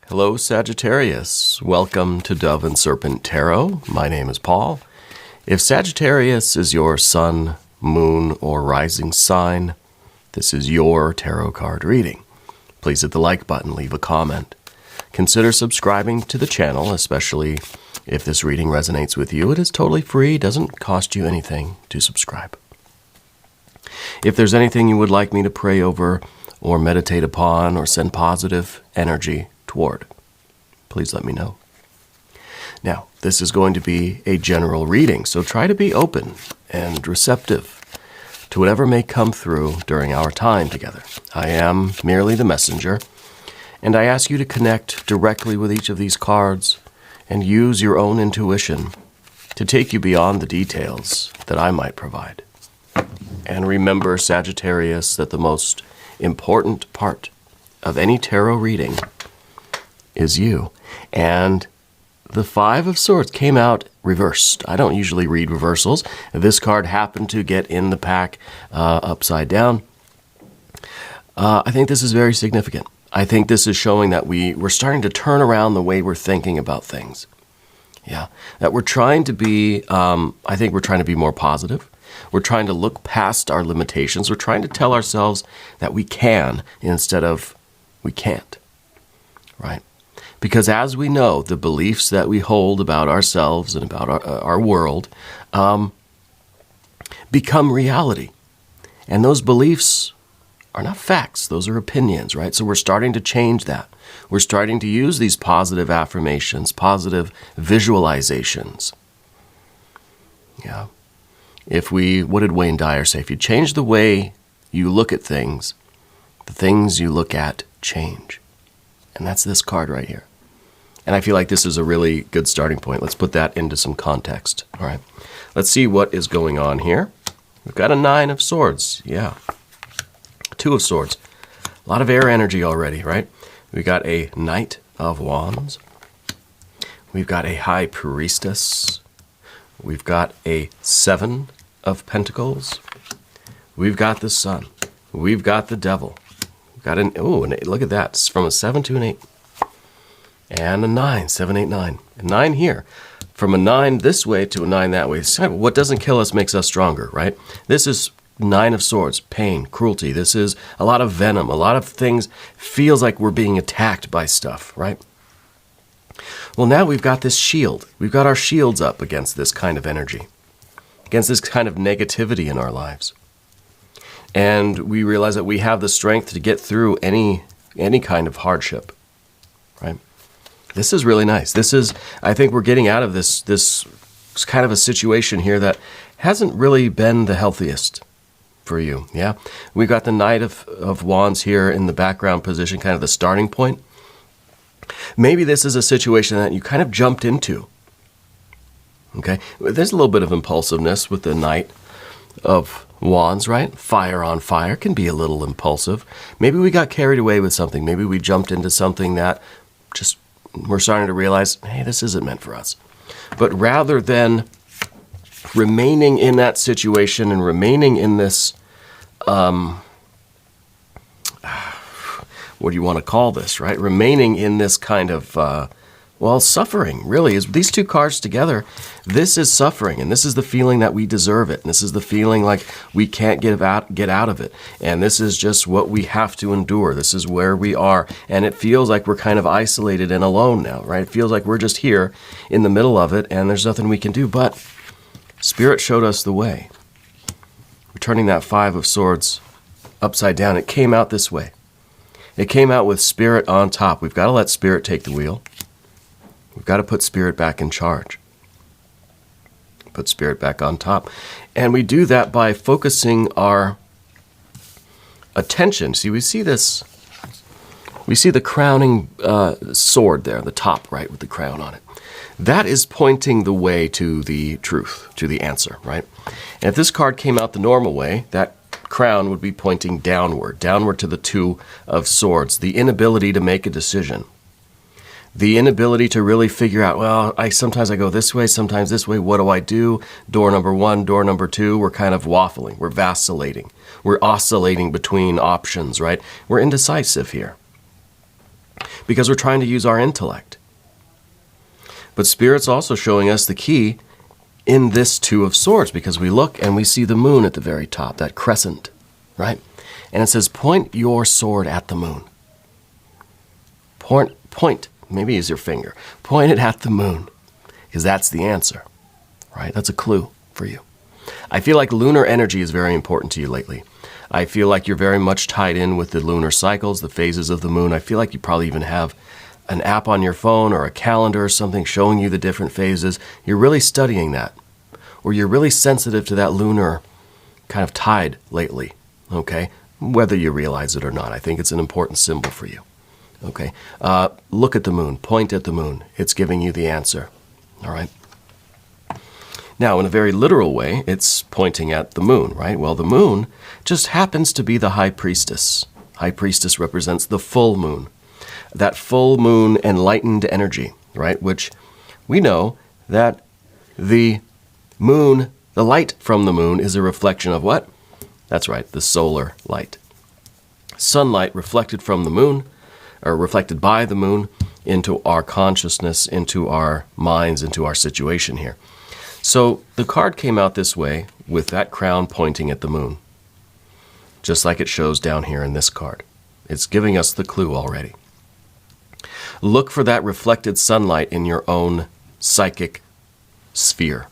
Hello, Sagittarius. Welcome to Dove and Serpent Tarot. My name is Paul. If Sagittarius is your sun, moon, or rising sign, this is your tarot card reading. Please hit the like button, leave a comment. Consider subscribing to the channel, especially if this reading resonates with you. It is totally free, doesn't cost you anything to subscribe. If there's anything you would like me to pray over or meditate upon or send positive energy toward, please let me know. Now, this is going to be a general reading, so try to be open and receptive to whatever may come through during our time together. I am merely the messenger, and I ask you to connect directly with each of these cards and use your own intuition to take you beyond the details that I might provide. And remember, Sagittarius, that the most important part of any tarot reading is you. And the Five of Swords came out reversed. I don't usually read reversals. This card happened to get in the pack upside down. I think this is very significant. I think this is showing that we're starting to turn around the way we're thinking about things. Yeah, that we're trying to be, I think we're trying to be more positive. We're trying to look past our limitations. We're trying to tell ourselves that we can instead of we can't, right? Because as we know, the beliefs that we hold about ourselves and about our world become reality. And those beliefs are not facts. Those are opinions, right? So we're starting to change that. We're starting to use these positive affirmations, positive visualizations. Yeah. What did Wayne Dyer say? If you change the way you look at things, the things you look at change. And that's this card right here. And I feel like this is a really good starting point. Let's put that into some context. All right. Let's see what is going on here. We've got a Nine of Swords. Yeah. Two of Swords. A lot of air energy already, right? We got a Knight of Wands. We've got a High Priestess. We've got a Seven of Pentacles. We've got the Sun. We've got the Devil. We've got an eight. Look at that. It's from a 7 to an 8. And a 9, 7, 8, 9. A 9 here. From a 9 this way to a 9 that way. What doesn't kill us makes us stronger, right? This is Nine of Swords, pain, cruelty. This is a lot of venom. A lot of things feels like we're being attacked by stuff, right? Well, now we've got this shield. We've got our shields up against this kind of energy, against this kind of negativity in our lives. And we realize that we have the strength to get through any kind of hardship, right? This is really nice. I think we're getting out of this kind of a situation here that hasn't really been the healthiest for you, yeah? We've got the Knight of Wands here in the background position, kind of the starting point. Maybe this is a situation that you kind of jumped into, okay? There's a little bit of impulsiveness with the Knight of Wands, right? Fire on fire can be a little impulsive. Maybe we got carried away with something. Maybe we jumped into something that just we're starting to realize, hey, this isn't meant for us. But rather than remaining in that situation and remaining in this, what do you want to call this, right? Remaining in this kind of, suffering, really, is these two cards together. This is suffering, and this is the feeling that we deserve it. And this is the feeling like we can't get out of it. And this is just what we have to endure. This is where we are. And it feels like we're kind of isolated and alone now, right? It feels like we're just here in the middle of it, and there's nothing we can do. But Spirit showed us the way. We're turning that Five of Swords upside down. It came out this way. It came out with Spirit on top. We've got to let Spirit take the wheel. We've got to put Spirit back in charge. Put Spirit back on top. And we do that by focusing our attention. See, we see this. We see the crowning sword there, the top, right, with the crown on it. That is pointing the way to the truth, to the answer, right? And if this card came out the normal way, that crown would be pointing downward to the Two of Swords, the inability to make a decision. The inability to really figure out, well, sometimes I go this way, sometimes this way, what do I do? Door number one, door number two, we're kind of waffling, we're vacillating. We're oscillating between options, right? We're indecisive here. because we're trying to use our intellect. But Spirit's also showing us the key in this Two of Swords, because we look and we see the moon at the very top, that crescent, right? And it says, point your sword at the moon. Point, maybe use your finger. Point it at the moon, because that's the answer, right? That's a clue for you. I feel like lunar energy is very important to you lately. I feel like you're very much tied in with the lunar cycles, the phases of the moon. I feel like you probably even have an app on your phone or a calendar or something showing you the different phases. You're really studying that, or you're really sensitive to that lunar kind of tide lately, okay? Whether you realize it or not, I think it's an important symbol for you, okay? Look at the moon, point at the moon. It's giving you the answer, all right? Now, in a very literal way, it's pointing at the moon, right? Well, the moon just happens to be the high priestess. High priestess represents the full moon. That full moon enlightened energy, right? Which we know that the moon, the light from the moon is a reflection of what? That's right, the solar light. Sunlight reflected from the moon, or reflected by the moon, into our consciousness, into our minds, into our situation here. So the card came out this way with that crown pointing at the moon, just like it shows down here in this card. It's giving us the clue already. Look for that reflected sunlight in your own psychic sphere,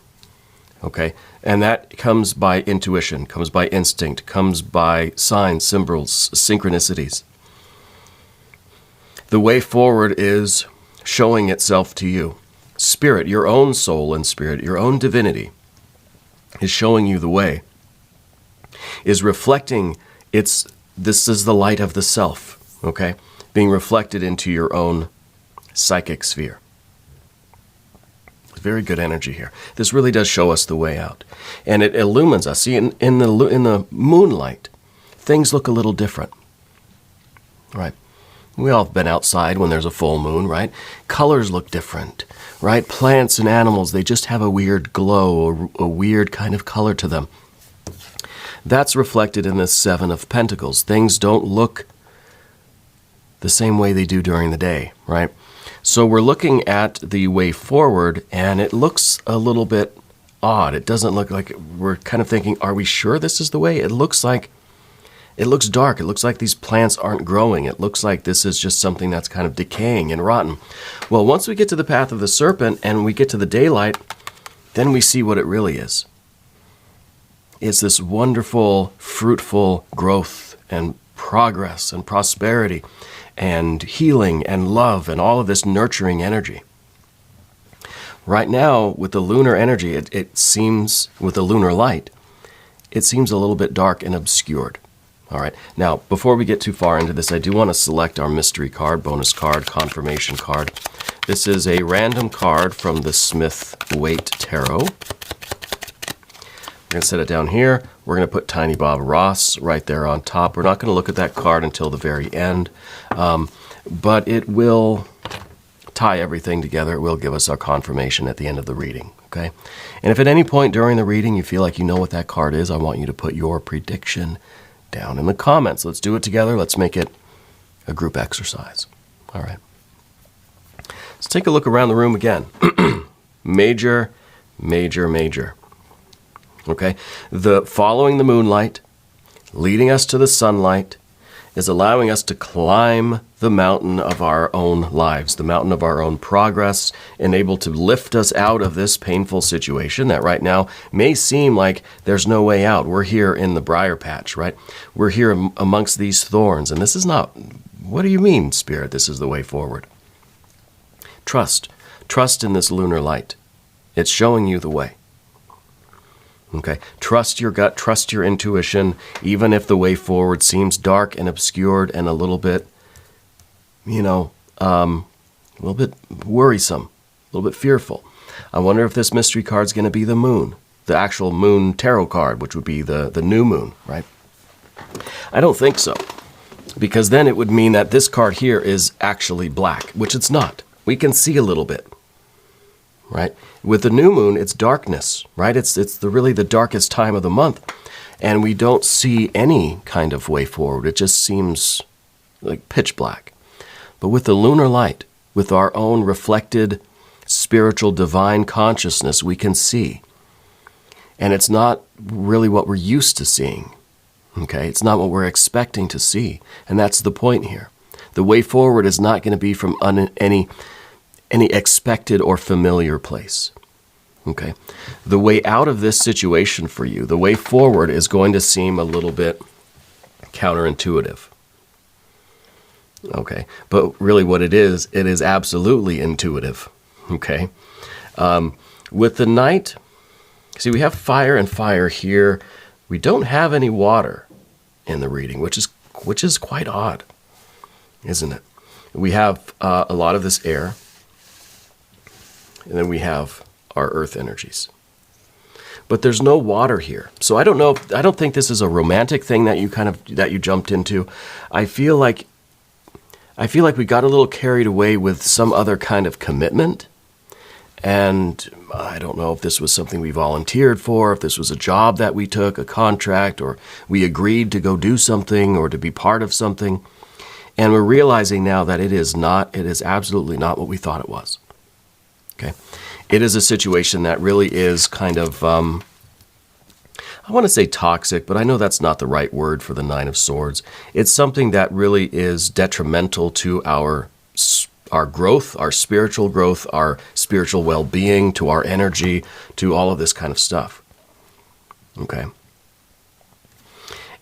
okay? And that comes by intuition, comes by instinct, comes by signs, symbols, synchronicities. The way forward is showing itself to you. Spirit, your own soul and spirit, your own divinity is showing you the way, is reflecting this is the light of the self, okay? Being reflected into your own psychic sphere. Very good energy here. This really does show us the way out. And it illumines us. See, in the moonlight, things look a little different, right? We all have been outside when there's a full moon, right? Colors look different, right? Plants and animals, they just have a weird glow or a weird kind of color to them. That's reflected in the Seven of Pentacles. Things don't look the same way they do during the day, right? So we're looking at the way forward, and it looks a little bit odd. It doesn't look like, we're kind of thinking, are we sure this is the way? It looks dark. It looks like these plants aren't growing. It looks like this is just something that's kind of decaying and rotten. Well, once we get to the path of the serpent and we get to the daylight, then we see what it really is. It's this wonderful, fruitful growth and progress and prosperity and healing and love and all of this nurturing energy. Right now, with the lunar energy, it seems, with the lunar light, it seems a little bit dark and obscured. All right. Now, before we get too far into this, I do want to select our mystery card, bonus card, confirmation card. This is a random card from the Smith-Waite Tarot. We're going to set it down here. We're going to put Tiny Bob Ross right there on top. We're not going to look at that card until the very end, but it will tie everything together. It will give us our confirmation at the end of the reading, okay? And if at any point during the reading you feel like you know what that card is, I want you to put your prediction down in the comments. Let's do it together. Let's make it a group exercise. All right. Let's take a look around the room again. Major, major, major. Okay? Following the moonlight, leading us to the sunlight, is allowing us to climb the mountain of our own lives, the mountain of our own progress, and able to lift us out of this painful situation that right now may seem like there's no way out. We're here in the briar patch, right? We're here amongst these thorns, and this is not, what do you mean, Spirit, this is the way forward? Trust. Trust in this lunar light. It's showing you the way. Okay, trust your gut, trust your intuition, even if the way forward seems dark and obscured and a little bit, a little bit worrisome, a little bit fearful. I wonder if this mystery card's going to be the moon, the actual moon tarot card, which would be the new moon, right? I don't think so, because then it would mean that this card here is actually black, which it's not. We can see a little bit. Right? With the new moon, it's darkness, right? It's really the darkest time of the month, and we don't see any kind of way forward. It just seems like pitch black. But with the lunar light, with our own reflected spiritual divine consciousness, we can see. And it's not really what we're used to seeing. Okay? It's not what we're expecting to see. And that's the point here. The way forward is not going to be from any expected or familiar place. Okay? The way out of this situation for you, the way forward is going to seem a little bit counterintuitive. Okay? But really what it is absolutely intuitive. Okay? With the Knight, see, we have fire and fire here. We don't have any water in the reading, which is quite odd, isn't it? We have a lot of this air, and then we have our earth energies. But there's no water here. So I don't think this is a romantic thing that you jumped into. I feel like we got a little carried away with some other kind of commitment. And I don't know if this was something we volunteered for, if this was a job that we took, a contract, or we agreed to go do something or to be part of something. And we're realizing now that it is absolutely not what we thought it was. Okay? It is a situation that really is kind of, I want to say toxic, but I know that's not the right word for the Nine of Swords. It's something that really is detrimental to our growth, our spiritual well-being, to our energy, to all of this kind of stuff. Okay?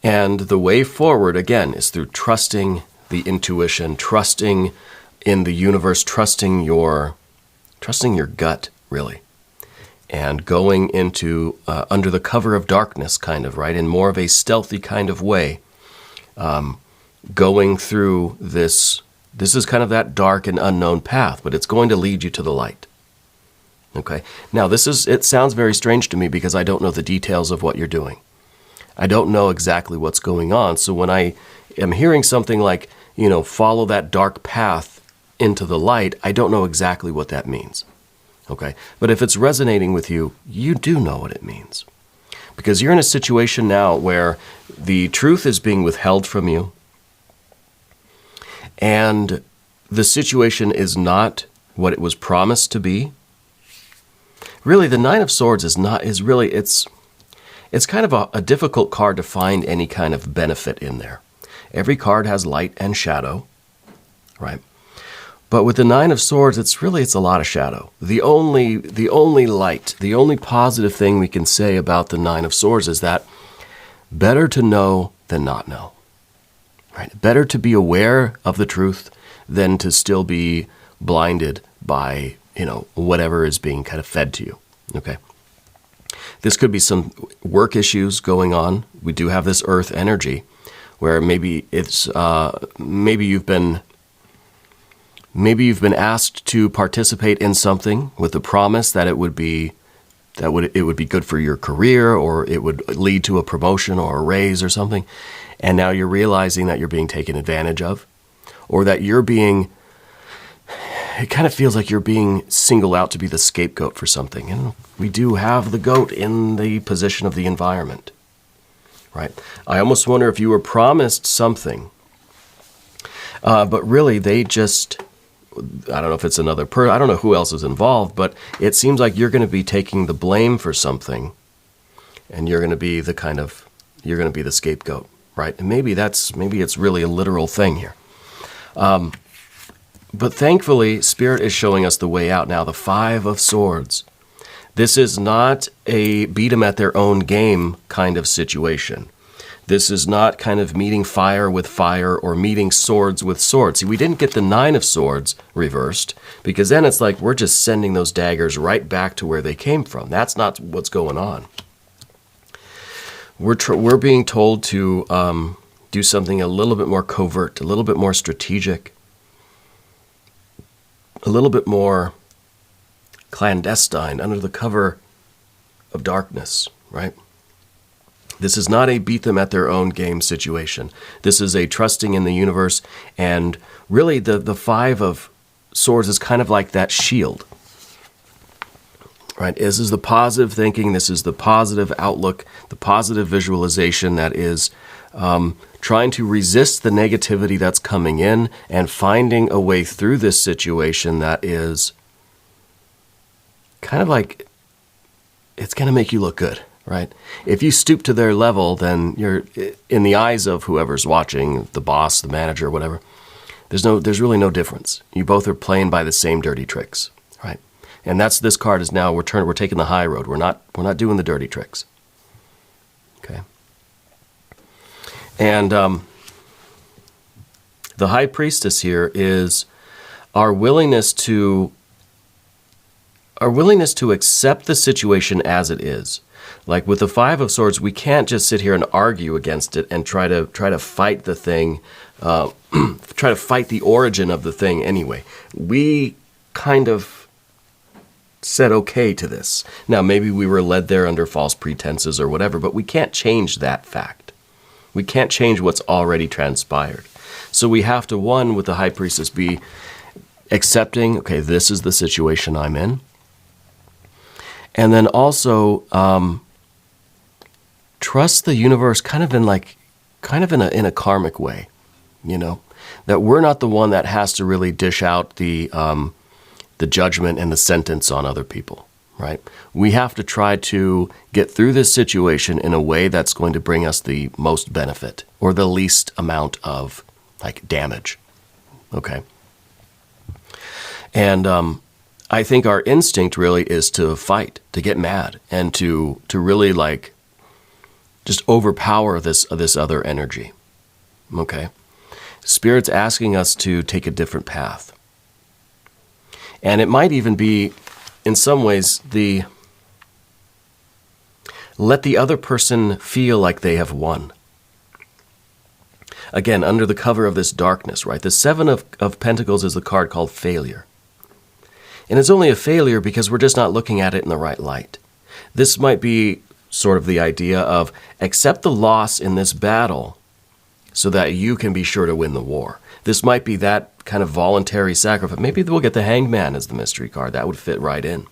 And the way forward, again, is through trusting the intuition, trusting in the universe, trusting your gut, really, and going into under the cover of darkness, kind of, right, in more of a stealthy kind of way, going through this. This is kind of that dark and unknown path, but it's going to lead you to the light. Okay? Now, it sounds very strange to me because I don't know the details of what you're doing. I don't know exactly what's going on. So when I am hearing something like, follow that dark path into the light, I don't know exactly what that means. Okay? But if it's resonating with you, you do know what it means. Because you're in a situation now where the truth is being withheld from you, and the situation is not what it was promised to be. Really, the Nine of Swords it's kind of a difficult card to find any kind of benefit in there. Every card has light and shadow, right? But with the Nine of Swords, it's a lot of shadow. The only light, the only positive thing we can say about the Nine of Swords is that better to know than not know. Right? Better to be aware of the truth than to still be blinded by, whatever is being kind of fed to you. Okay? This could be some work issues going on. We do have this earth energy where maybe you've been asked to participate in something with the promise that it would be good for your career, or it would lead to a promotion or a raise or something. And now you're realizing that you're being taken advantage of, or that it kind of feels like you're being singled out to be the scapegoat for something. And we do have the goat in the position of the environment, right? I almost wonder if you were promised something, but really I don't know if it's another person, I don't know who else is involved, but it seems like you're going to be taking the blame for something, and you're going to be the scapegoat. Right? And maybe it's really a literal thing here. But thankfully, Spirit is showing us the way out. Now, the Five of Swords. This is not a beat them at their own game kind of situation. This is not kind of meeting fire with fire or meeting swords with swords. See, we didn't get the Nine of Swords reversed, because then it's like we're just sending those daggers right back to where they came from. That's not what's going on. We're being told to do something a little bit more covert, a little bit more strategic, a little bit more clandestine, under the cover of darkness, right? This is not a beat them at their own game situation. This is a trusting in the universe, and really the Five of Swords is kind of like that shield. Right? This is the positive thinking, this is the positive outlook, the positive visualization that is trying to resist the negativity that's coming in and finding a way through this situation that is kind of like, it's going to make you look good, right? If you stoop to their level, then you're, in the eyes of whoever's watching, the boss, the manager, whatever, there's really no difference. You both are playing by the same dirty tricks, right? And that's, this card is now, we're taking the high road. We're not doing the dirty tricks. Okay. And the High Priestess here is our willingness to accept the situation as it is. Like with the Five of Swords, we can't just sit here and argue against it and try to fight the thing, try to fight the origin of the thing anyway. We kind of said okay to this. Now, maybe we were led there under false pretenses or whatever, but we can't change that fact. We can't change what's already transpired. So we have to, one, with the High Priestess, be accepting, okay, this is the situation I'm in. And then also trust the universe kind of in a karmic way, you know, that we're not the one that has to really dish out the judgment and the sentence on other people, right? We have to try to get through this situation in a way that's going to bring us the most benefit or the least amount of like damage, okay? And I think our instinct really is to fight, to get mad, and to really like just overpower this other energy, okay? Spirit's asking us to take a different path. And it might even be, in some ways, let the other person feel like they have won. Again, under the cover of this darkness, right? The Seven of Pentacles is the card called failure. And it's only a failure because we're just not looking at it in the right light. This might be sort of the idea of accept the loss in this battle so that you can be sure to win the war. This might be that kind of voluntary sacrifice. Maybe we'll get the Hanged Man as the mystery card. That would fit right in.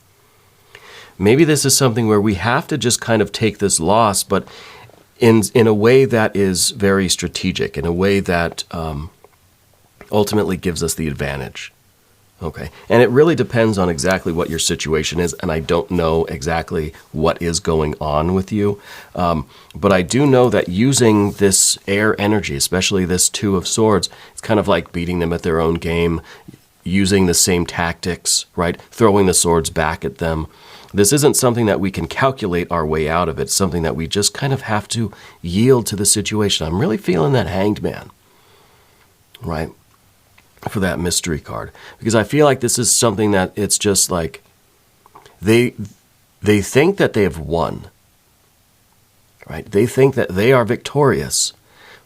Maybe this is something where we have to just kind of take this loss, but in a way that is very strategic, in a way that ultimately gives us the advantage. Okay, and it really depends on exactly what your situation is, and I don't know exactly what is going on with you, but I do know that using this air energy, especially this Two of Swords, it's kind of like beating them at their own game, using the same tactics, right? Throwing the swords back at them. This isn't something that we can calculate our way out of. It's something that we just kind of have to yield to the situation. I'm really feeling that Hanged Man, right? For that mystery card, because I feel like this is something that it's just like they think that they have won, right? They think that they are victorious,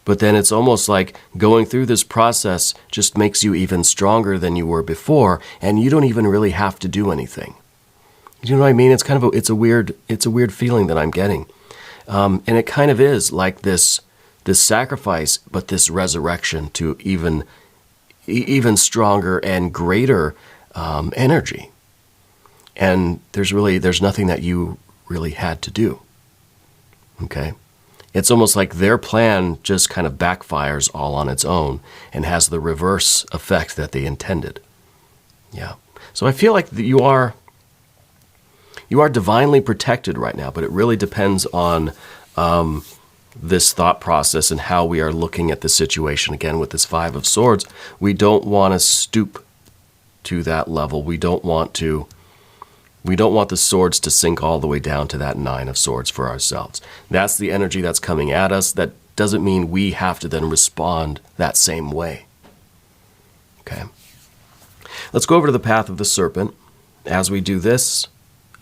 but then it's almost like going through this process just makes you even stronger than you were before, and you don't even really have to do anything. You know what I mean? It's kind of it's a weird feeling that I'm getting, and it kind of is like this sacrifice, but this resurrection to even stronger and greater energy. And there's nothing that you really had to do. Okay? It's almost like their plan just kind of backfires all on its own and has the reverse effect that they intended. Yeah. So I feel like you are divinely protected right now, but it really depends on this thought process and how we are looking at the situation. Again, with this Five of Swords, we don't want to stoop to that level. We don't want the swords to sink all the way down to that Nine of Swords for ourselves. That's the energy that's coming at us. That doesn't mean we have to then respond that same way. Okay. Let's go over to the path of the Serpent. As we do this,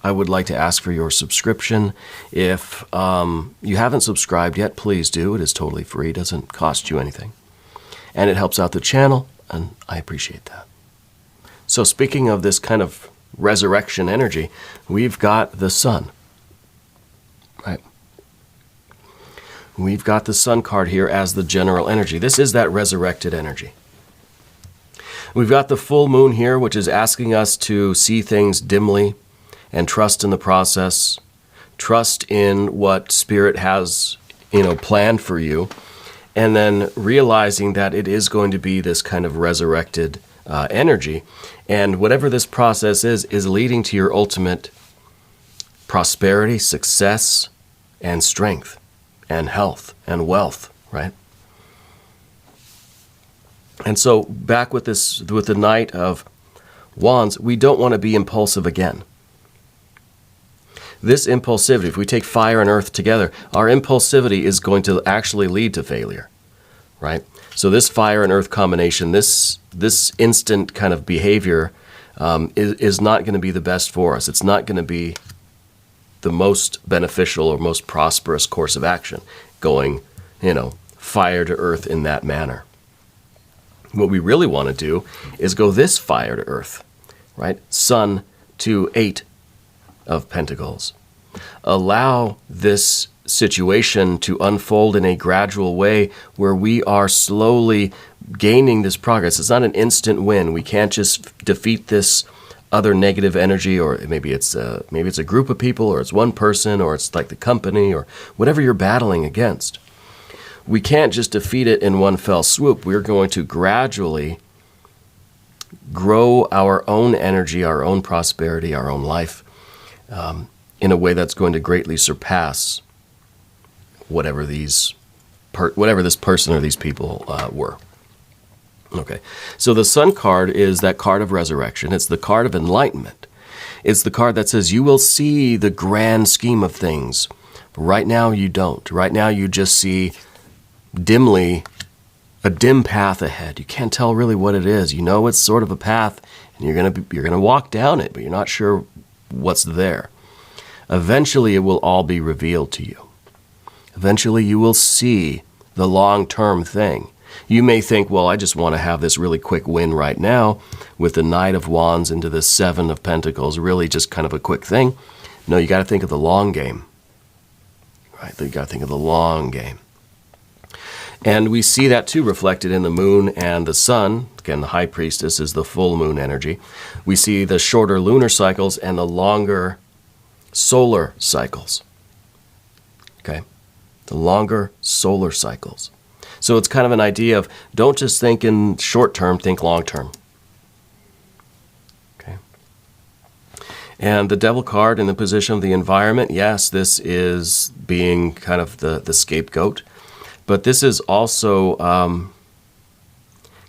I would like to ask for your subscription. If you haven't subscribed yet, please do. It is totally free. It doesn't cost you anything. And it helps out the channel, and I appreciate that. So speaking of this kind of resurrection energy, we've got the Sun. Right? We've got the Sun card here as the general energy. This is that resurrected energy. We've got the full moon here, which is asking us to see things dimly, and trust in the process, trust in what Spirit has, planned for you. and then realizing that it is going to be this kind of resurrected energy. And whatever this process is leading to your ultimate prosperity, success, and strength, and health, and wealth, right? And so back with the Knight of Wands, we don't want to be impulsive again. This impulsivity, if we take fire and earth together, our impulsivity is going to actually lead to failure, right? So this fire and earth combination, this instant kind of behavior is not going to be the best for us. It's not going to be the most beneficial or most prosperous course of action, going, fire to earth in that manner. What we really want to do is go this fire to earth, right? Sun to 8 of Pentacles. Allow this situation to unfold in a gradual way where we are slowly gaining this progress. It's not an instant win. We can't just defeat this other negative energy, or maybe it's a group of people, or it's one person, or it's like the company, or whatever you're battling against. We can't just defeat it in one fell swoop. We're going to gradually grow our own energy, our own prosperity, our own life in a way that's going to greatly surpass whatever this person or these people were. Okay, so the Sun card is that card of resurrection. It's the card of enlightenment. It's the card that says you will see the grand scheme of things. But right now you don't. Right now you just see dimly a dim path ahead. You can't tell really what it is. You know it's sort of a path, and you're gonna walk down it, but you're not sure what's there. Eventually it will all be revealed to you. Eventually you will see the long-term thing. You may think, well, I just want to have this really quick win right now with the Knight of Wands into the 7 of Pentacles, really just kind of a quick thing. No, you got to think of the long game, right? You got to think of the long game. And we see that too reflected in the moon and the sun. Again, the High Priestess is the full moon energy. We see the shorter lunar cycles and the longer solar cycles. Okay? The longer solar cycles. So it's kind of an idea of don't just think in short term, think long term. Okay. And the Devil card in the position of the environment, yes, this is being kind of the scapegoat. But this is also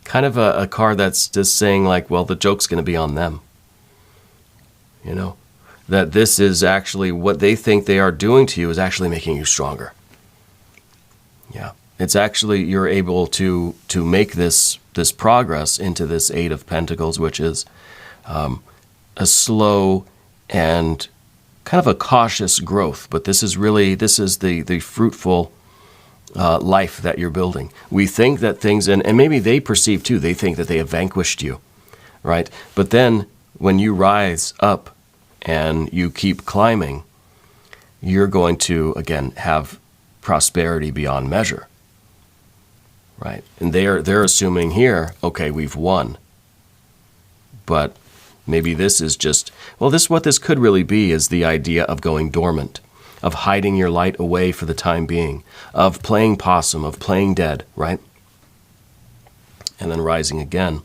kind of a card that's just saying like, well, the joke's going to be on them. That this is actually what they think they are doing to you is actually making you stronger. Yeah. It's actually, you're able to make this progress into this 8 of Pentacles, which is a slow and kind of a cautious growth. But this is the fruitful life that you're building. We think that things, and maybe they perceive too, they think that they have vanquished you, right? But then when you rise up and you keep climbing, you're going to, again, have prosperity beyond measure. Right, and they're assuming here, okay, we've won. But maybe this is just, what this could really be is the idea of going dormant, of hiding your light away for the time being, of playing possum, of playing dead, right? And then rising again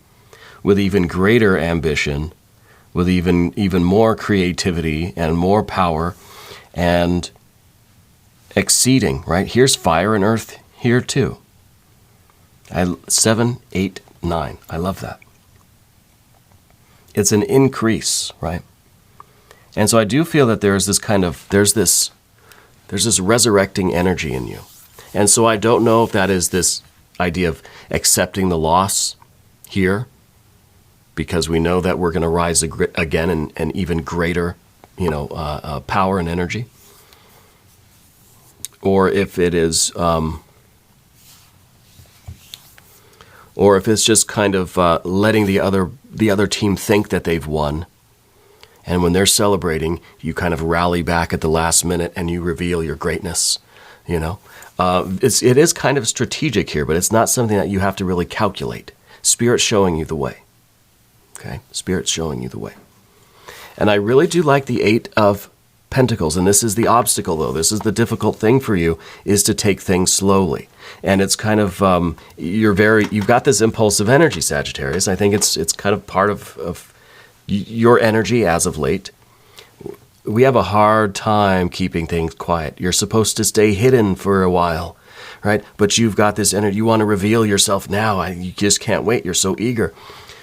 with even greater ambition, with even more creativity and more power, and exceeding, right? Here's fire and earth here too. 7, 8, 9. I love that. It's an increase, right? And so I do feel that there's this resurrecting energy in you. And so I don't know if that is this idea of accepting the loss here, because we know that we're going to rise again in even greater, power and energy, or if it is. Or if it's just kind of letting the other team think that they've won, and when they're celebrating, you kind of rally back at the last minute and you reveal your greatness. It is kind of strategic here, but it's not something that you have to really calculate. Spirit's showing you the way. Okay, Spirit's showing you the way, and I really do like the 8 of Pentacles, and this is the obstacle though, this is the difficult thing for you, is to take things slowly. And it's kind of, you've got this impulsive energy, Sagittarius. I think it's kind of part of your energy as of late. We have a hard time keeping things quiet. You're supposed to stay hidden for a while, right? But you've got this energy, you want to reveal yourself now. You just can't wait, you're so eager.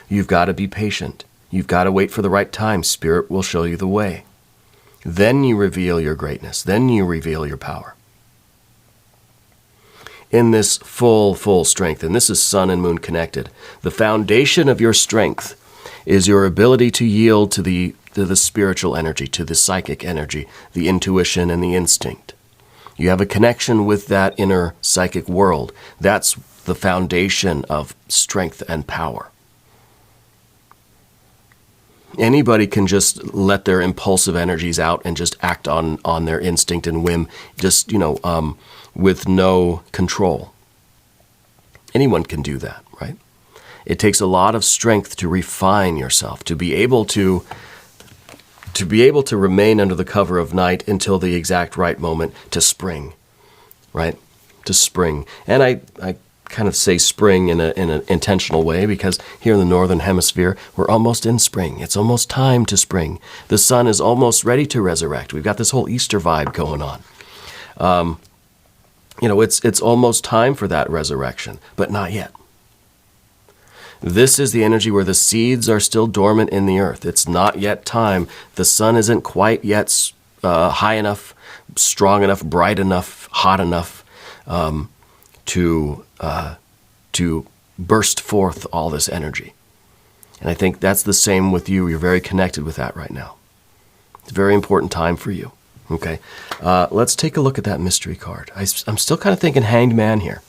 You've got to be patient. You've got to wait for the right time. Spirit will show you the way. Then you reveal your greatness. Then you reveal your power. In this full strength, and this is sun and moon connected, the foundation of your strength is your ability to yield to the spiritual energy, to the psychic energy, the intuition and the instinct. You have a connection with that inner psychic world. That's the foundation of strength and power. Anybody can just let their impulsive energies out and just act on their instinct and whim, just, with no control. Anyone can do that, right? It takes a lot of strength to refine yourself, to be able to remain under the cover of night until the exact right moment to spring, right? To spring. And I kind of say spring in an intentional way because here in the Northern Hemisphere, we're almost in spring. It's almost time to spring. The sun is almost ready to resurrect. We've got this whole Easter vibe going on. It's almost time for that resurrection, but not yet. This is the energy where the seeds are still dormant in the earth. It's not yet time. The sun isn't quite yet high enough, strong enough, bright enough, hot enough to burst forth all this energy. And I think that's the same with you. You're very connected with that right now. It's a very important time for you. Okay, let's take a look at that mystery card. I'm still kind of thinking Hanged Man here.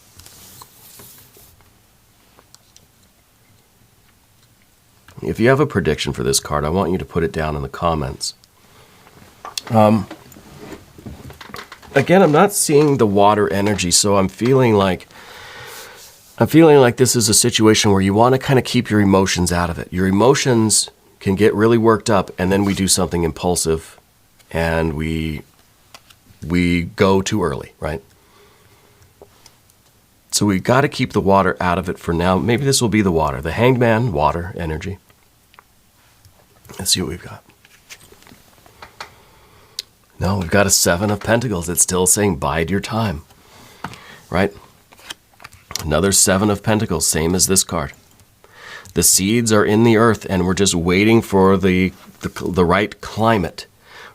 If you have a prediction for this card, I want you to put it down in the comments. Again, I'm not seeing the water energy, so I'm feeling like this is a situation where you want to kind of keep your emotions out of it. Your emotions can get really worked up, and then we do something impulsive, and we go too early, right? So we've got to keep the water out of it for now. Maybe this will be the water. The Hanged Man, water energy. Let's see what we've got. No, we've got a Seven of Pentacles. It's still saying bide your time, right? Another Seven of Pentacles, same as this card. The seeds are in the earth, and we're just waiting for the right climate.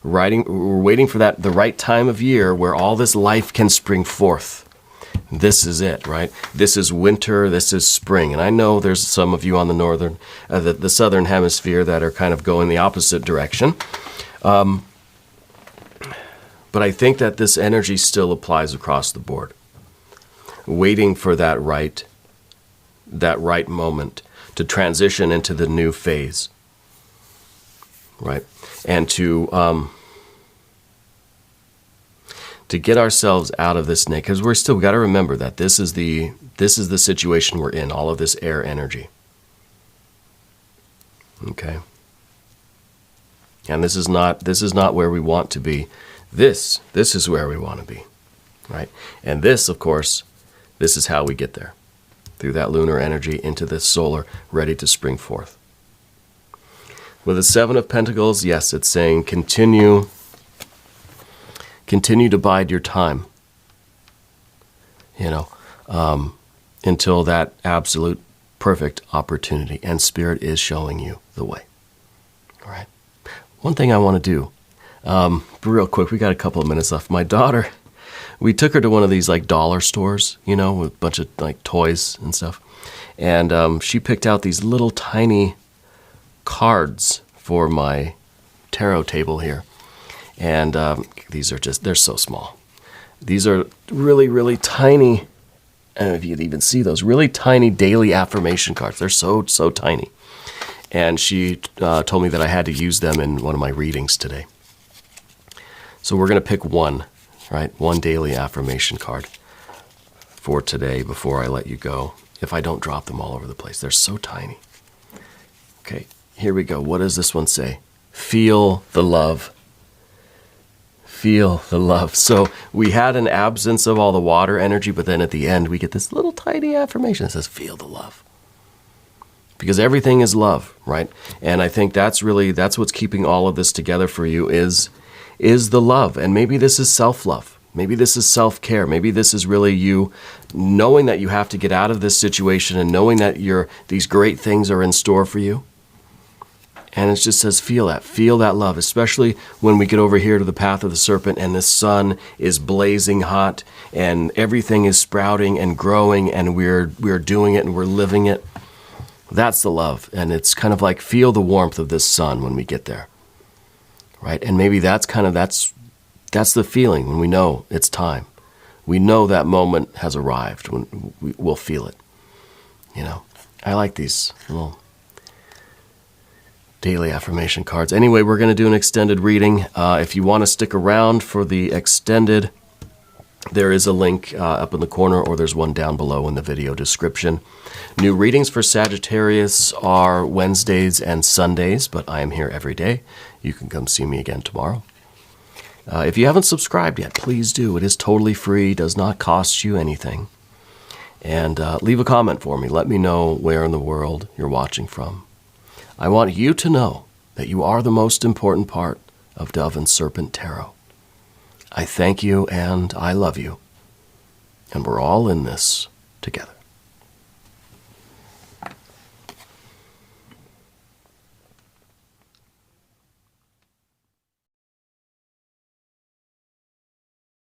We're waiting for the right time of year where all this life can spring forth. This is it, right? This is winter, this is spring. And I know there's some of you on the southern hemisphere that are kind of going the opposite direction. But I think that this energy still applies across the board. Waiting for that right moment to transition into the new phase, right? And to get ourselves out of this snake, because we've got to remember that this is the situation we're in, all of this air energy. Okay. And this is not where we want to be. This is where we want to be, right? And this, of course, this is how we get there, through that lunar energy into this solar, ready to spring forth. With the Seven of Pentacles, yes, it's saying continue to bide your time, until that absolute perfect opportunity, and Spirit is showing you the way. All right. One thing I want to do, real quick, we got a couple of minutes left. My daughter, we took her to one of these like dollar stores, with a bunch of like toys and stuff. And she picked out these little tiny cards for my tarot table here. And these are they're so small. These are really, really tiny. I don't know if you can even see those, really tiny daily affirmation cards. They're so tiny. And she told me that I had to use them in one of my readings today. So we're going to pick one, right? One daily affirmation card for today before I let you go, if I don't drop them all over the place. They're so tiny. Okay, here we go. What does this one say? Feel the love. Feel the love. So we had an absence of all the water energy, but then at the end we get this little tiny affirmation that says, feel the love. Because everything is love, right? And I think that's what's keeping all of this together for you is the love. And maybe this is self-love. Maybe this is self-care. Maybe this is really you knowing that you have to get out of this situation and knowing that these great things are in store for you. And it just says, feel that love, especially when we get over here to the path of the serpent and the sun is blazing hot and everything is sprouting and growing and we're doing it and we're living it. That's the love. And it's kind of like feel the warmth of this sun when we get there, right? And maybe that's the feeling when we know it's time. We know that moment has arrived when we'll feel it. I like these little daily affirmation cards. Anyway, we're going to do an extended reading. If you want to stick around for the extended, there is a link up in the corner, or there's one down below in the video description. New readings for Sagittarius are Wednesdays and Sundays, but I am here every day. You can come see me again tomorrow. If you haven't subscribed yet, please do. It is totally free, does not cost you anything. And leave a comment for me. Let me know where in the world you're watching from. I want you to know that you are the most important part of Dove and Serpent Tarot. I thank you and I love you. And we're all in this together.